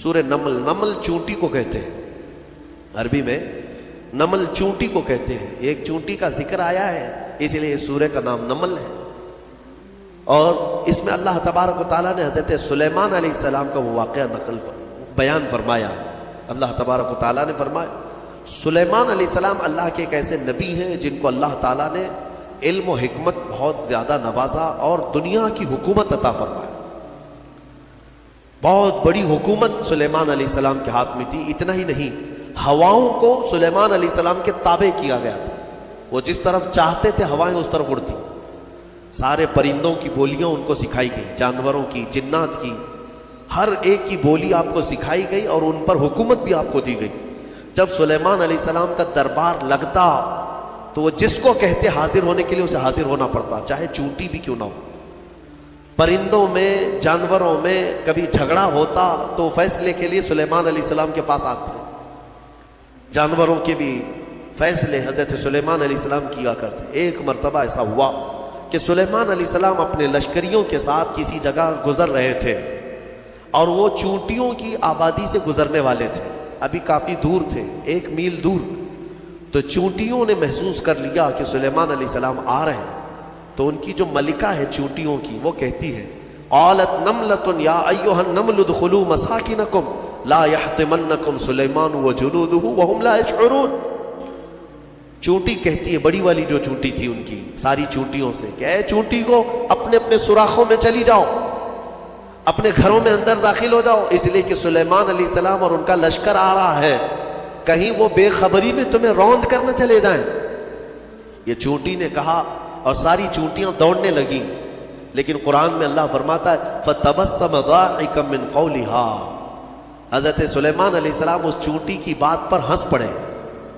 سورہ نمل، نمل چونٹی کو کہتے ہیں، عربی میں نمل چونٹی کو کہتے ہیں، ایک چونٹی کا ذکر آیا ہے اس لیے اس سورہ کا نام نمل ہے۔ اور اس میں اللہ تبارک و تعالیٰ نے حضرت سلیمان علیہ السلام کا وہ واقعہ بیان فرمایا۔ اللہ تبارک و تعالیٰ نے فرمایا سلیمان علیہ السلام اللہ کے ایک ایسے نبی ہیں جن کو اللہ تعالیٰ نے علم و حکمت بہت زیادہ نوازا اور دنیا کی حکومت عطا فرمایا۔ بہت بڑی حکومت سلیمان علیہ السلام کے ہاتھ میں تھی۔ اتنا ہی نہیں، ہواؤں کو سلیمان علیہ السلام کے تابع کیا گیا تھا، وہ جس طرف چاہتے تھے ہوائیں اس طرف اڑتی۔ سارے پرندوں کی بولیاں ان کو سکھائی گئی، جانوروں کی، جنات کی، ہر ایک کی بولی آپ کو سکھائی گئی اور ان پر حکومت بھی آپ کو دی گئی۔ جب سلیمان علیہ السلام کا دربار لگتا تو وہ جس کو کہتے حاضر ہونے کے لیے اسے حاضر ہونا پڑتا، چاہے چونٹی بھی کیوں نہ ہو۔ پرندوں میں، جانوروں میں کبھی جھگڑا ہوتا تو فیصلے کے لیے سلیمان علیہ السلام کے پاس آتے۔ جانوروں کے بھی فیصلے حضرت سلیمان علیہ السلام کیا کرتے۔ ایک مرتبہ ایسا ہوا کہ سلیمان علیہ السلام اپنے لشکریوں کے ساتھ کسی جگہ گزر رہے تھے اور وہ چونٹیوں کی آبادی سے گزرنے والے تھے، ابھی کافی دور تھے، 1 میل دور۔ تو چونٹیوں نے محسوس کر لیا کہ سلیمان علیہ السلام آ رہے ہیں، تو ان کی جو ملکہ ہے چونٹیوں کی، وہ کہتی ہے قالت نملۃ یا ایھا النمل ادخلوا مساکنکم لا یحطمنکم سلیمان وجنودہ وہم لا یشعرون۔ چونٹی کہتی ہے، بڑی والی جو چونٹی تھی ان کی ساری چونٹیوں سے، کہ اے چونٹی کو اپنے اپنے سوراخوں میں چلی جاؤ، اپنے گھروں میں اندر داخل ہو جاؤ، اس لیے کہ سلیمان علیہ السلام اور ان کا لشکر آ رہا ہے، کہیں وہ بے خبری میں تمہیں روند کرنا چلے جائیں۔ یہ چونٹی نے کہا اور ساری چونٹیاں دوڑنے لگیں، لیکن قرآن میں اللہ فرماتا ہے فَتَبَسَّمَ ضَاحِكًا مِّن قَوْلِهَا، حضرت سلیمان علیہ السلام اس چونٹی کی بات پر ہنس پڑے،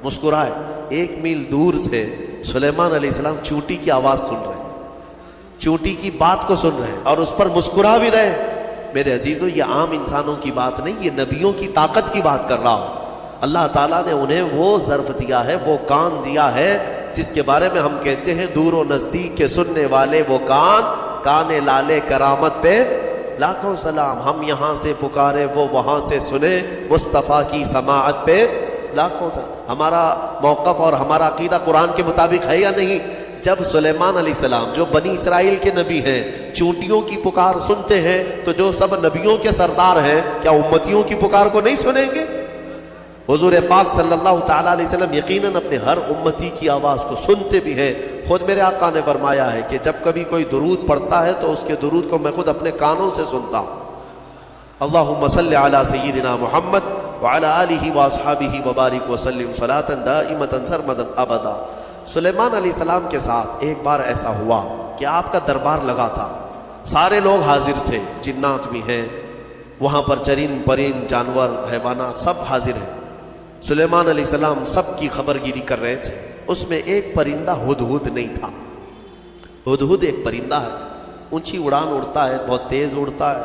مسکرائے۔ 1 میل دور سے سلیمان علیہ السلام چونٹی کی آواز سن رہے ہیں، چونٹی کی بات کو سن رہے ہیں اور اس پر مسکرا بھی رہے ہیں۔ میرے عزیزو، یہ عام انسانوں کی بات نہیں، یہ نبیوں کی طاقت کی بات کر رہا ہوں۔ اللہ تعالیٰ نے انہیں وہ ظرف دیا ہے، وہ کان دیا ہے جس کے بارے میں ہم کہتے ہیں دور و نزدیک کے سننے والے وہ کان لالے کرامت پہ لاکھوں سلام۔ ہم یہاں سے پکارے وہ وہاں سے سنے، مصطفیٰ کی سماعت پہ لاکھوں سلام۔ ہمارا موقف اور ہمارا عقیدہ قرآن کے مطابق ہے یا نہیں؟ جب سلیمان علیہ السلام جو بنی اسرائیل کے نبی ہیں چونٹیوں کی پکار سنتے ہیں تو جو سب نبیوں کے سردار ہیں کیا امتیوں کی پکار کو نہیں سنیں گے؟ حضور پاک صلی اللہ تعالیٰ علیہ وسلم یقیناً اپنے ہر امتی کی آواز کو سنتے بھی ہیں۔ خود میرے آقا نے فرمایا ہے کہ جب کبھی کوئی درود پڑھتا ہے تو اس کے درود کو میں خود اپنے کانوں سے سنتا ہوں۔ اللہم صلی علی سیدنا محمد وعلی آلہ واصحابہ وبارک وسلم صلاۃ دائمۃ سرمدا ابدا۔ سلیمان علیہ السلام کے ساتھ ایک بار ایسا ہوا کہ آپ کا دربار لگا تھا، سارے لوگ حاضر تھے، جنات بھی ہیں وہاں پر، چرند پرند جانور حیوانات سب حاضر ہیں۔ سلیمان علیہ السلام سب کی خبر گیری کر رہے تھے۔ اس میں ایک پرندہ ہدہد نہیں تھا۔ ہدہد ایک پرندہ ہے، اونچی اڑان اڑتا ہے، بہت تیز اڑتا ہے۔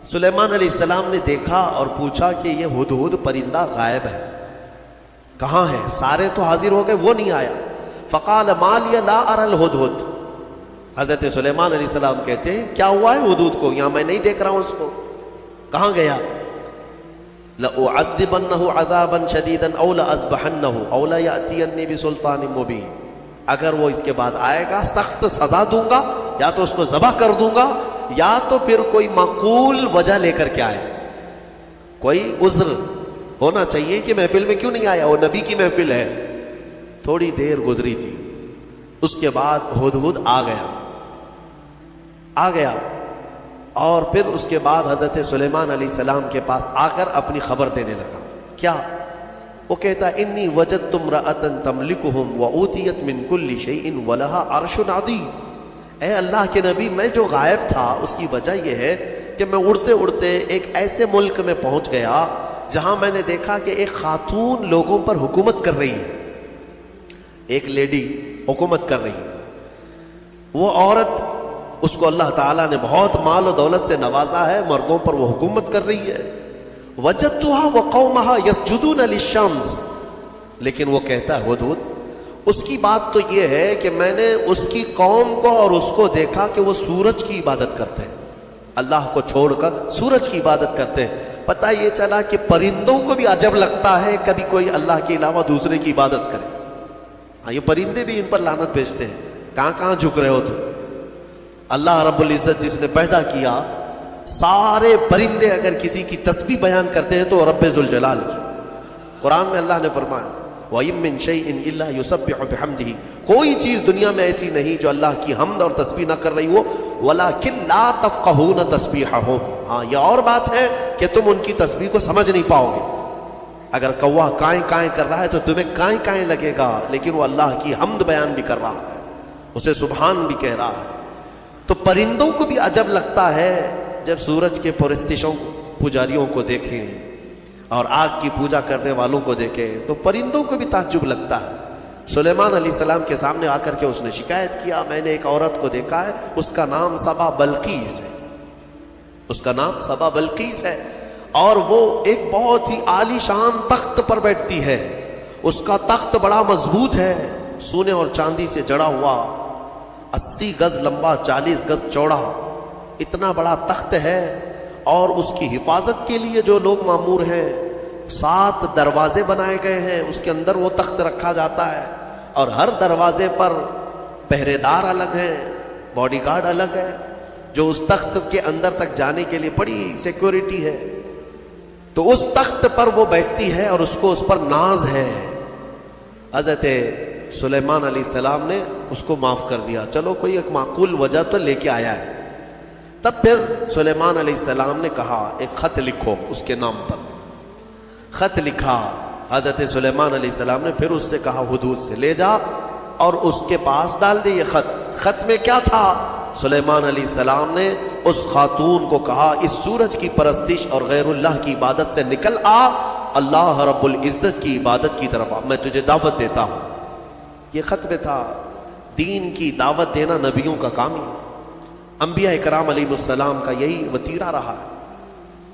سلیمان علیہ السلام نے دیکھا اور پوچھا کہ یہ ہدہد پرندہ غائب ہے، کہاں ہے؟ سارے تو حاضر ہو گئے، وہ نہیں آیا۔ فقال ما لی لا اری الہدہد۔ حضرت سلیمان علیہ السلام کہتے ہیں کیا ہوا ہے ہدہد کو؟ یہاں میں نہیں دیکھ رہا ہوں اس کو، کہاں گیا؟ لَأُعَذِّبَنَّهُ عَذَابًا شَدِيدًا أَوْ لَأَذْبَحَنَّهُ أَوْ لَيَأْتِيَنِّي بِسُلْطَانٍ مُبِينٍ۔ اگر وہ اس کے بعد آئے گا سخت سزا دوں گا، یا تو اس کو ذبح کر دوں گا، یا تو پھر کوئی معقول وجہ لے کر کے آئے، کوئی عذر ہونا چاہیے کہ محفل میں کیوں نہیں آیا، وہ نبی کی محفل ہے۔ تھوڑی دیر گزری تھی، اس کے بعد ہدہد آ گیا اور پھر اس کے بعد حضرت سلیمان علیہ السلام کے پاس آ کر اپنی خبر دینے لگا۔ کیا؟ وہ کہتا انی وجدت امرأۃ تملکہم وأوتیت من کل شیء ولہا عرش عظیم۔ اے اللہ کے نبی، میں جو غائب تھا اس کی وجہ یہ ہے کہ میں اڑتے اڑتے ایک ایسے ملک میں پہنچ گیا جہاں میں نے دیکھا کہ ایک خاتون لوگوں پر حکومت کر رہی ہے، ایک لیڈی حکومت کر رہی ہے۔ وہ عورت، اس کو اللہ تعالیٰ نے بہت مال و دولت سے نوازا ہے، مردوں پر وہ حکومت کر رہی ہے۔ وجدتها وقومها يسجدون للشمس۔ لیکن وہ کہتا ہے ہدہد، اس کی بات تو یہ ہے کہ میں نے اس کی قوم کو اور اس کو دیکھا کہ وہ سورج کی عبادت کرتے ہیں، اللہ کو چھوڑ کر سورج کی عبادت کرتے ہیں۔ پتہ یہ چلا کہ پرندوں کو بھی عجب لگتا ہے کبھی کوئی اللہ کے علاوہ دوسرے کی عبادت کرے. ہاں، یہ پرندے بھی ان پر لعنت بھیجتے ہیں. کہاں کہاں جھک رہے ہو تم؟ اللہ رب العزت جس نے پیدا کیا، سارے پرندے اگر کسی کی تسبیح بیان کرتے ہیں تو رب ذوالجلال کی. قرآن میں اللہ نے فرمایا وَإِن مِّن شَيْءٍ إِلَّا يُسَبِّحُ بِحَمْدِهِ، کوئی چیز دنیا میں ایسی نہیں جو اللہ کی حمد اور تسبیح نہ کر رہی ہو. وَلَكِن لَا تَفْقَهُونَ تَسْبِيحَهُمْ، ہاں یہ اور بات ہے کہ تم ان کی تسبیح کو سمجھ نہیں پاؤ گے. اگر کوا کائیں کائیں کر رہا ہے تو تمہیں کائیں کائیں لگے گا، لیکن وہ اللہ کی حمد بیان بھی کر رہا ہے، اسے سبحان بھی کہہ رہا ہے. تو پرندوں کو بھی عجب لگتا ہے جب سورج کے پرستشوں پجاریوں کو دیکھیں اور آگ کی پوجا کرنے والوں کو دیکھیں تو پرندوں کو بھی تعجب لگتا ہے. سلیمان علیہ السلام کے سامنے آ کر کے اس نے شکایت کیا، میں نے ایک عورت کو دیکھا ہے، اس کا نام سبا بلقیس ہے، اس کا نام سبا بلقیس ہے، اور وہ ایک بہت ہی عالی شان تخت پر بیٹھتی ہے. اس کا تخت بڑا مضبوط ہے، سونے اور چاندی سے جڑا ہوا، 80 گز لمبا 40 گز چوڑا، اتنا بڑا تخت ہے. اور اس کی حفاظت کے لیے جو لوگ مامور ہیں 7 دروازے بنائے گئے ہیں، اس کے اندر وہ تخت رکھا جاتا ہے، اور ہر دروازے پر پہرے دار الگ ہیں، باڈی گارڈ الگ ہے، جو اس تخت کے اندر تک جانے کے لیے بڑی سیکورٹی ہے. تو اس تخت پر وہ بیٹھتی ہے اور اس کو اس پر ناز ہے. حضرت سلیمان علیہ السلام نے اس کو معاف کر دیا، چلو کوئی ایک معقول وجہ تو لے کے آیا ہے. تب پھر سلیمان علیہ السلام نے کہا ایک خط لکھو اس کے نام پر. خط لکھا. حضرت سلیمان علیہ السلام نے پھر اس سے کہا حدود سے لے جا اور اس کے پاس ڈال دے یہ خط. خط میں کیا تھا؟ سلیمان علیہ السلام نے اس خاتون کو کہا اس سورج کی پرستش اور غیر اللہ کی عبادت سے نکل آ، اللہ رب العزت کی عبادت کی طرف آ، میں تجھے دعوت دیتا ہوں. یہ خط میں تھا. دین کی دعوت دینا نبیوں کا کام ہی ہے، انبیاء کرام علیہ السلام کا یہی وتیرہ رہا ہے.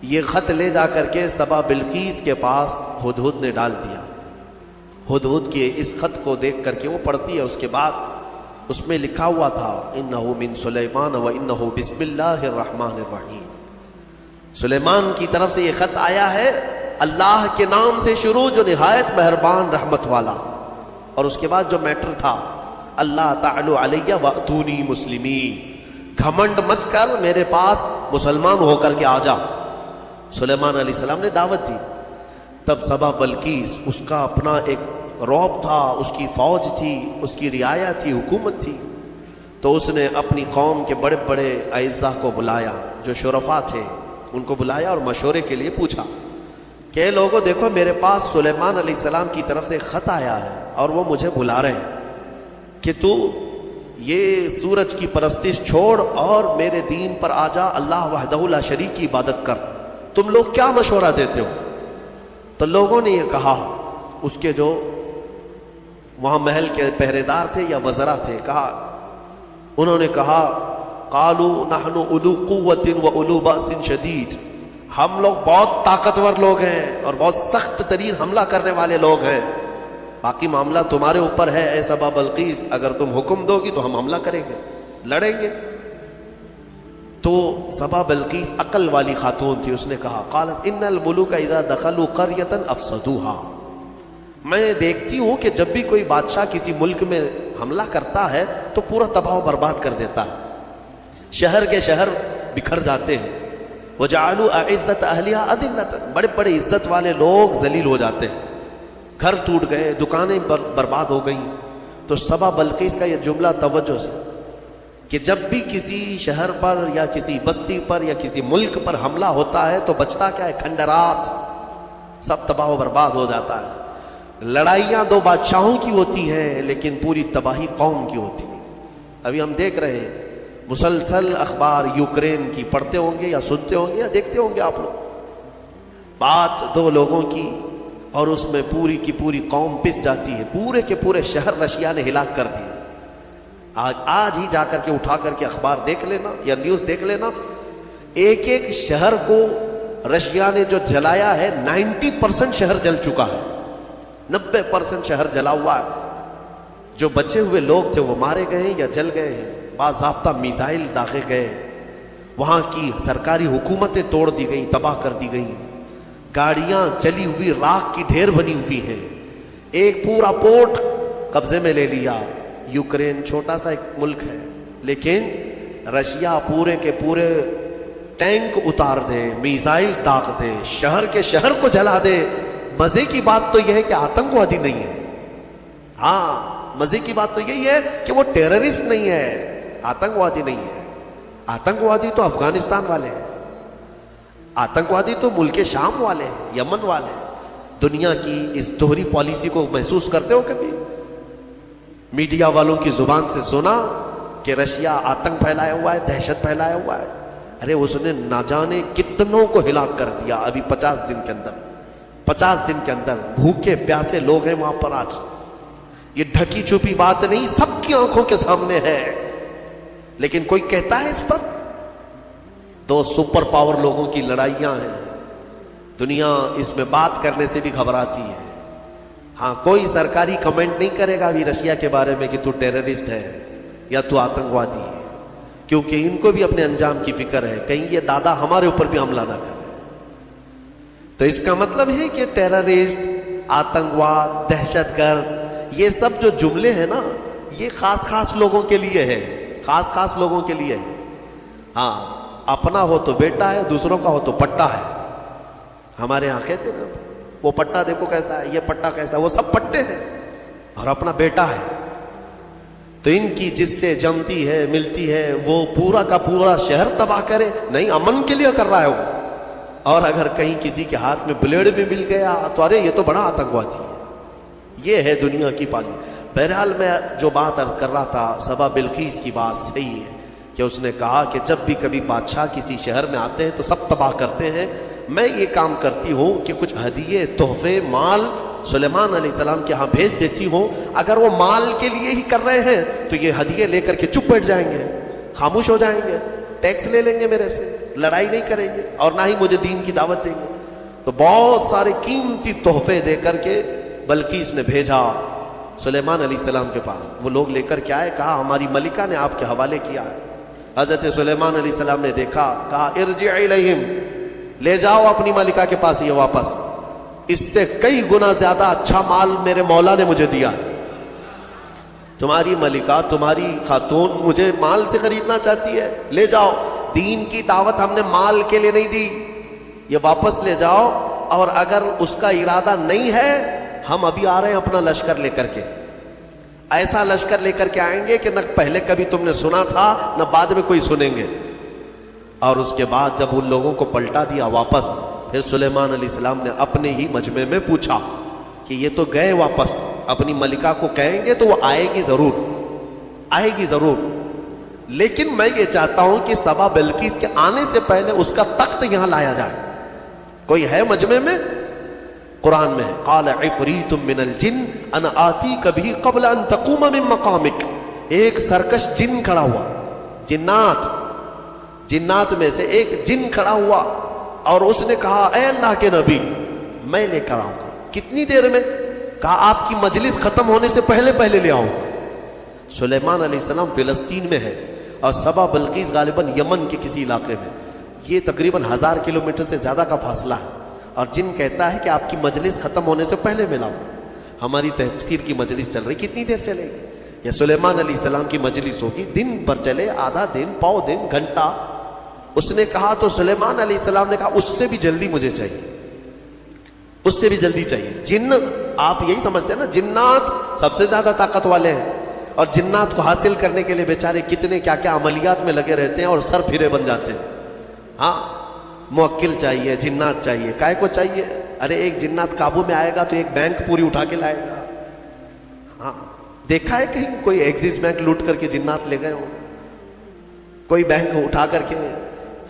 یہ خط لے جا کر کے سبا بلقیس کے پاس ہدہد نے ڈال دیا. ہدہد کے اس خط کو دیکھ کر کے وہ پڑھتی ہے. اس کے بعد اس میں لکھا ہوا تھا انہو من سلیمان و انہو بسم اللہ الرحمن الرحیم. سلیمان کی طرف سے یہ خط آیا ہے، اللہ کے نام سے شروع جو نہایت مہربان رحمت والا. اور اس کے بعد جو میٹر تھا اللہ تعالی علیہ واتونی مسلمین، گھمنڈ مت کر، میرے پاس مسلمان ہو کر کے آ جا. سلیمان علیہ السلام نے دعوت دی. تب سبا بلقیس، اس کا اپنا ایک رعب تھا، اس کی فوج تھی، اس کی رعایا تھی، حکومت تھی. تو اس نے اپنی قوم کے بڑے بڑے اعزاء کو بلایا، جو شرفا تھے ان کو بلایا اور مشورے کے لیے پوچھا کہ لوگوں دیکھو میرے پاس سلیمان علیہ السلام کی طرف سے خط آیا ہے اور وہ مجھے بلا رہے ہیں کہ تو یہ سورج کی پرستش چھوڑ اور میرے دین پر آ جا، اللہ وحدہ لا شریک کی عبادت کر. تم لوگ کیا مشورہ دیتے ہو؟ تو لوگوں نے یہ کہا، اس کے جو وہاں محل کے پہرے دار تھے یا وزراء تھے، انہوں نے کہا قالوا نحن اولو قوت و اولو باس شدید، ہم لوگ بہت طاقتور لوگ ہیں اور بہت سخت ترین حملہ کرنے والے لوگ ہیں، باقی معاملہ تمہارے اوپر ہے اے سبا بلقیس، اگر تم حکم دو گی تو ہم حملہ کریں گے، لڑیں گے. تو سبا بلقیس عقل والی خاتون تھی، اس نے کہا قالت ان الملوک اذا دخلوا قرية افسدوها، میں دیکھتی ہوں کہ جب بھی کوئی بادشاہ کسی ملک میں حملہ کرتا ہے تو پورا تباہ و برباد کر دیتا ہے، شہر کے شہر بکھر جاتے ہیں. وجعلوا اعزت اہلها اذلة، بڑے بڑے عزت والے لوگ ذلیل ہو جاتے ہیں، گھر ٹوٹ گئے، دکانیں برباد ہو گئیں. تو سبا بلقیس کا یہ جملہ توجہ سے کہ جب بھی کسی شہر پر یا کسی بستی پر یا کسی ملک پر حملہ ہوتا ہے تو بچتا کیا ہے؟ کھنڈرات، سب تباہ و برباد ہو جاتا ہے. لڑائیاں 2 بادشاہوں کی ہوتی ہیں لیکن پوری تباہی قوم کی ہوتی ہے. ابھی ہم دیکھ رہے ہیں مسلسل اخبار یوکرین کی پڑھتے ہوں گے یا سنتے ہوں گے یا دیکھتے ہوں گے آپ لوگ، بات 2 لوگوں کی اور اس میں پوری کی پوری قوم پس جاتی ہے، پورے کے پورے شہر رشیا نے ہلاک کر دیے. آج ہی جا کر کے اٹھا کر کے اخبار دیکھ لینا یا نیوز دیکھ لینا، ایک ایک شہر کو رشیا نے جو جلایا ہے 90% شہر جل چکا ہے، 90% شہر جلا ہوا ہے. جو بچے ہوئے لوگ تھے وہ مارے گئے ہیں یا جل گئے ہیں، باضابطہ میزائل داغے گئے، وہاں کی سرکاری حکومتیں توڑ دی گئیں، تباہ کر دی گئیں، گاڑیاں جلی ہوئی راکھ کی ڈھیر بنی ہوئی ہیں، ایک پورا پورٹ قبضے میں لے لیا. یوکرین چھوٹا سا ایک ملک ہے، لیکن رشیا پورے کے پورے ٹینک اتار دے، میزائل داغ دے، شہر کے شہر کو جلا دے. مزے کی بات تو یہ ہے کہ آتنکوادی نہیں ہے. ہاں، مزے کی بات تو یہی ہے کہ وہ ٹیررسٹ نہیں ہے، آتنکوادی نہیں ہے. آتنکوادی تو افغانستان والے ہیں، آتنکوادی تو ملک شام والے ہیں، یمن والے ہیں. دنیا کی اس دوہری پالیسی کو محسوس کرتے ہو کبھی؟ میڈیا والوں کی زبان سے سنا کہ رشیا آتنک پھیلایا ہوا ہے، دہشت پھیلایا ہوا ہے. ارے اس نے نہ جانے کتنوں کو ہلاک کر دیا ابھی 50 دن کے اندر. 50 دن کے اندر بھوکے پیاسے لوگ ہیں وہاں پر. آج یہ ڈھکی چھپی بات نہیں، سب کی آنکھوں کے سامنے ہے. لیکن کوئی کہتا ہے اس پر؟ دو سپر پاور لوگوں کی لڑائیاں ہیں. دنیا اس میں بات کرنے سے بھی گھبراتی ہے. ہاں، کوئی سرکاری کمنٹ نہیں کرے گا ابھی رشیا کے بارے میں کہ تو ٹیررسٹ ہے یا تو آتنکوادی ہے، کیونکہ ان کو بھی اپنے انجام کی فکر ہے، کہیں یہ دادا ہمارے اوپر بھی حملہ نہ کرے. تو اس کا مطلب ہے کہ ٹیررسٹ، آتنکواد، دہشت گرد، یہ سب جو جملے ہیں نا، یہ خاص خاص لوگوں کے لیے ہے، خاص خاص لوگوں کے لیے ہے. ہاں، اپنا ہو تو بیٹا ہے، دوسروں کا ہو تو پٹا ہے. ہمارے یہاں کہتے ہیں وہ پٹا دیکھو کیسا ہے، یہ پٹا کیسا ہے، وہ سب پٹے ہیں اور اپنا بیٹا ہے. تو ان کی جس سے جمتی ہے، ملتی ہے، وہ پورا کا پورا شہر تباہ کرے، نہیں امن کے لیے کر رہا ہے وہ. اور اگر کہیں کسی کے ہاتھ میں بلیڈ بھی مل گیا تو ارے یہ تو بڑا آتنکوادی ہے. یہ ہے دنیا کی پالیسی. بہرحال میں جو بات عرض کر رہا تھا، سبا بلقیس کی بات صحیح ہے کہ اس نے کہا کہ جب بھی کبھی بادشاہ کسی شہر میں آتے ہیں تو سب تباہ کرتے ہیں. میں یہ کام کرتی ہوں کہ کچھ ہدیے، تحفے، مال سلیمان علیہ السلام کے ہاں بھیج دیتی ہوں. اگر وہ مال کے لیے ہی کر رہے ہیں تو یہ ہدیے لے کر کے چپ بیٹھ جائیں گے، خاموش ہو جائیں گے، ٹیکس لے لیں گے میرے سے، لڑائی نہیں کریں گے اور نہ ہی مجھے دین کی دعوت دیں گے. تو بہت سارے قیمتی تحفے دے کر کے بلقیس نے بھیجا سلیمان علیہ السلام کے پاس. وہ لوگ لے کر کے آئے، کہا ہماری ملکہ نے آپ کے حوالے کیا ہے. حضرت سلیمان علیہ السلام نے دیکھا، کہا ارجع الیہم، لے جاؤ اپنی ملکہ کے پاس یہ واپس. اس سے کئی گنا زیادہ اچھا مال میرے مولا نے مجھے دیا. تمہاری ملکہ، تمہاری خاتون مجھے مال سے خریدنا چاہتی ہے، لے جاؤ. دین کی دعوت ہم نے مال کے لیے نہیں دی، یہ واپس لے جاؤ. اور اگر اس کا ارادہ نہیں ہے، ہم ابھی آ رہے ہیں اپنا لشکر لے کر کے. ایسا لشکر لے کر کے آئیں گے کہ نہ پہلے کبھی تم نے سنا تھا نہ بعد میں کوئی سنیں گے. اور اس کے بعد جب ان لوگوں کو پلٹا دیا واپس، پھر سلیمان علیہ السلام نے اپنے ہی مجمع میں پوچھا کہ یہ تو گئے واپس، اپنی ملکہ کو کہیں گے تو وہ آئے گی ضرور، آئے گی ضرور، لیکن میں یہ چاہتا ہوں کہ سبا بلقیس کے آنے سے پہلے اس کا تخت یہاں لایا جائے. کوئی ہے مجمع میں؟ قرآن میں ہے، قال عفریت من الجن انا آتیک بہ قبل ان تقوم من مقامک. ایک سرکش جن کھڑا ہوا، جنات میں سے ایک جن کھڑا ہوا اور اس نے کہا اے اللہ کے نبی میں لے کر آؤں گا. کتنی دیر میں؟ کہا آپ کی مجلس ختم ہونے سے پہلے لے آؤں گا. سلیمان علیہ السلام فلسطین میں ہے اور سبا بلقیس غالباً یمن کے کسی علاقے میں. یہ تقریباً 1000 کلومیٹر سے زیادہ کا فاصلہ ہے. اور جن کہتا ہے کہ آپ کی مجلس ختم ہونے سے پہلے میں لاؤں. ہماری تفسیر کی مجلس چل رہی، کتنی دیر چلے گی؟ یا سلیمان علیہ السلام کی مجلس ہوگی، دن بھر چلے، آدھا دن، پاؤ دن، گھنٹہ. اس نے کہا تو سلیمان علیہ السلام نے کہا اس سے بھی جلدی مجھے چاہیے، اس سے بھی جلدی چاہیے. جن آپ یہی سمجھتے ہیں نا، جنات سب سے زیادہ طاقت والے ہیں اور جنات کو حاصل کرنے کے لیے بیچارے کتنے کیا کیا عملیات میں لگے رہتے ہیں اور سر پھرے بن جاتے ہیں. ہاں، موکل چاہیے، جنات چاہیے. کائے کو چاہیے؟ ارے ایک جنات قابو میں آئے گا تو ایک بینک پوری اٹھا کے لائے گا. ہاں، دیکھا ہے کہیں کوئی ایکسس بینک لوٹ کر کے جنات لے گئے ہوں؟ کوئی بینک اٹھا کر کے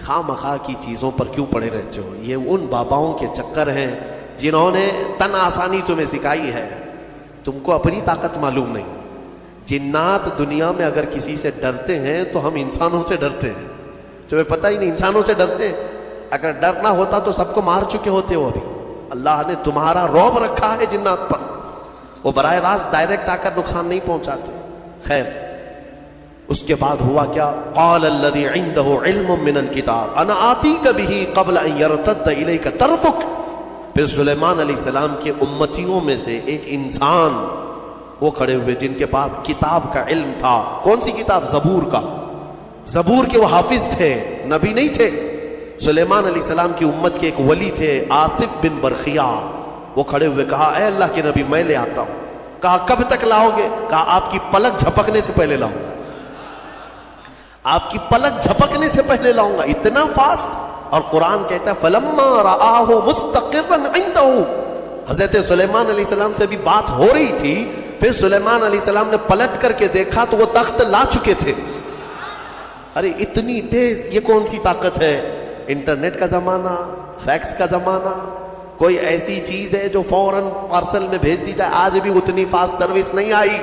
خواہ مخواہ کی چیزوں پر کیوں پڑے رہتے ہو؟ یہ ان باباؤں کے چکر ہیں جنہوں نے تن آسانی تمہیں سکھائی ہے، تم کو اپنی طاقت معلوم نہیں. جنات دنیا میں اگر کسی سے ڈرتے ہیں تو ہم انسانوں سے ڈرتے ہیں. تمہیں پتہ ہی نہیں، انسانوں سے ڈرتے ہیں. اگر ڈر نہ ہوتا تو سب کو مار چکے ہوتے ہو. ابھی اللہ نے تمہارا رعب رکھا ہے جنات پر، وہ براہ راست ڈائریکٹ آ کر نقصان نہیں پہنچاتے. خیر، اس کے بعد ہوا کیا؟ قال الذي عنده علم من الكتاب انا آتيك به قبل ان يرتد اليك طرفك. پھر سلیمان علیہ السلام کے امتیوں میں سے ایک انسان وہ کھڑے ہوئے جن کے پاس کتاب کا علم تھا. کون سی کتاب؟ زبور کا. زبور کے وہ حافظ تھے، نبی نہیں تھے. سلیمان علیہ السلام کی امت کے ایک ولی تھے آصف بن برخیہ. وہ کھڑے ہوئے کہا اے اللہ کے نبی میں لے آتا ہوں. کہا کب تک لاؤ گے؟ کہا آپ کی پلک جھپکنے سے پہلے لاؤں گا. آپ کی پلک جھپکنے سے پہلے لاؤں گا. اتنا فاسٹ. اور قرآن کہتا ہے فَلَمَّا رَآهُ مُسْتَقِرًّا عِنْدَهُ. حضرت سلیمان علیہ السلام سے بھی بات ہو رہی تھی. پھر سلیمان علیہ السلام نے پلٹ کر کے دیکھا تو وہ تخت لا چکے تھے. ارے اتنی تیز، یہ کون سی طاقت ہے؟ انٹرنیٹ کا زمانہ، فیکس کا زمانہ. کوئی ایسی چیز ہے جو فوراً پارسل میں بھیج دی جائے. آج بھی اتنی فاسٹ سروس نہیں آئی.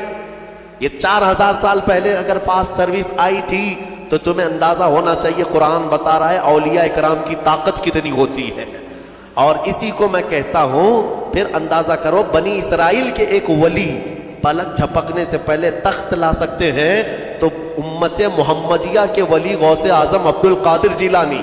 یہ 4000 سال پہلے اگر فاسٹ سروس آئی تھی تو تمہیں اندازہ ہونا چاہیے قرآن بتا رہا ہے اولیاء اکرام کی طاقت کتنی ہوتی ہے. اور اسی کو میں کہتا ہوں پھر اندازہ کرو بنی اسرائیل کے ایک ولی پلک جھپکنے سے پہلے تخت لا سکتے ہیں تو امت محمدیہ کے ولی غوث اعظم عبد القادر جیلانی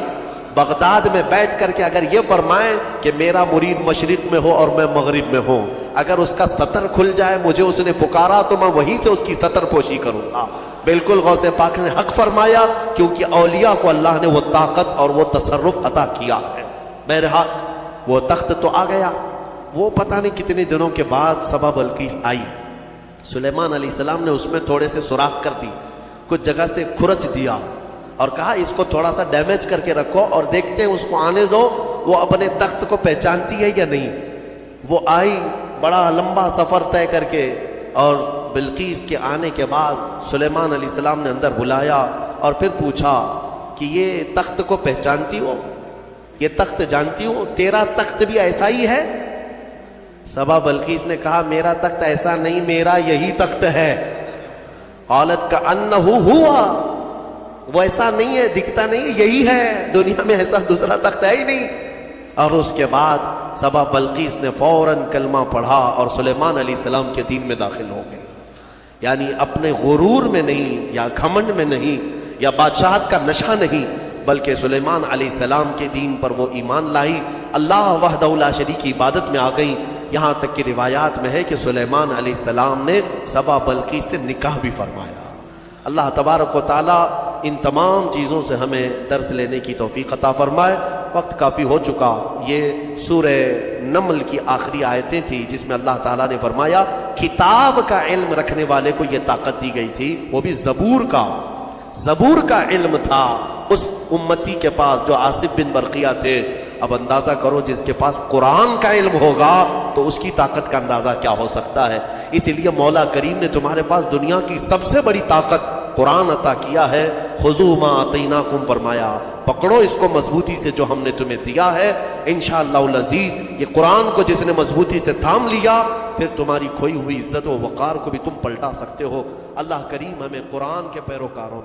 بغداد میں بیٹھ کر کے اگر یہ فرمائیں کہ میرا مرید مشرق میں ہو اور میں مغرب میں ہوں، اگر اس کا سطر کھل جائے مجھے اس نے پکارا تو میں وہیں سے اس کی سطر پوشی کروں گا. بالکل غوث پاک نے حق فرمایا کیونکہ اولیاء کو اللہ نے وہ طاقت اور وہ تصرف عطا کیا ہے. بہرحال وہ تخت تو آ گیا. وہ پتہ نہیں کتنے دنوں کے بعد سبا بلقیس آئی. سلیمان علیہ السلام نے اس میں تھوڑے سے سوراخ کر دی، کچھ جگہ سے کھرچ دیا اور کہا اس کو تھوڑا سا ڈیمیج کر کے رکھو اور دیکھتے ہیں اس کو آنے دو وہ اپنے تخت کو پہچانتی ہے یا نہیں. وہ آئی بڑا لمبا سفر طے کر کے، اور بلقیس کے آنے کے بعد سلیمان علیہ السلام نے اندر بلایا اور پھر پوچھا کہ یہ تخت کو پہچانتی ہو؟ یہ تخت جانتی ہو؟ تیرا تخت بھی ایسا ہی ہے؟ سبا بلقیس نے کہا میرا تخت ایسا نہیں، میرا یہی تخت ہے. قالت کأنہ ہوا، وہ ایسا نہیں ہے، دکھتا نہیں، یہی ہے، دنیا میں ایسا دوسرا تخت ہے ہی نہیں. اور اس کے بعد سبا بلقیس نے فوراً کلمہ پڑھا اور سلیمان علیہ السلام کے دین میں داخل ہو گئے. یعنی اپنے غرور میں نہیں یا گھمنڈ میں نہیں یا بادشاہت کا نشہ نہیں، بلکہ سلیمان علیہ السلام کے دین پر وہ ایمان لائی، اللہ وحدہ لا شریک کی عبادت میں آ گئی. یہاں تک کہ روایات میں ہے کہ سلیمان علیہ السلام نے سبا بلقیس سے نکاح بھی فرمایا. اللہ تبارک و تعالی ان تمام چیزوں سے ہمیں درس لینے کی توفیق عطا فرمائے. وقت کافی ہو چکا. یہ سورہ نمل کی آخری آیتیں تھیں جس میں اللہ تعالیٰ نے فرمایا کتاب کا علم رکھنے والے کو یہ طاقت دی گئی تھی، وہ بھی زبور کا علم تھا اس امتی کے پاس جو آصف بن برقیہ تھے. اب اندازہ کرو جس کے پاس قرآن کا علم ہوگا تو اس کی طاقت کا اندازہ کیا ہو سکتا ہے. اسی لیے مولا کریم نے تمہارے پاس دنیا کی سب سے بڑی طاقت قرآن عطا کیا ہے. خذوا ما آتیناکم فرمایا، پکڑو اس کو مضبوطی سے جو ہم نے تمہیں دیا ہے. انشاءاللہ العزیز یہ قرآن کو جس نے مضبوطی سے تھام لیا پھر تمہاری کھوئی ہوئی عزت و وقار کو بھی تم پلٹا سکتے ہو. اللہ کریم ہمیں قرآن کے پیروکاروں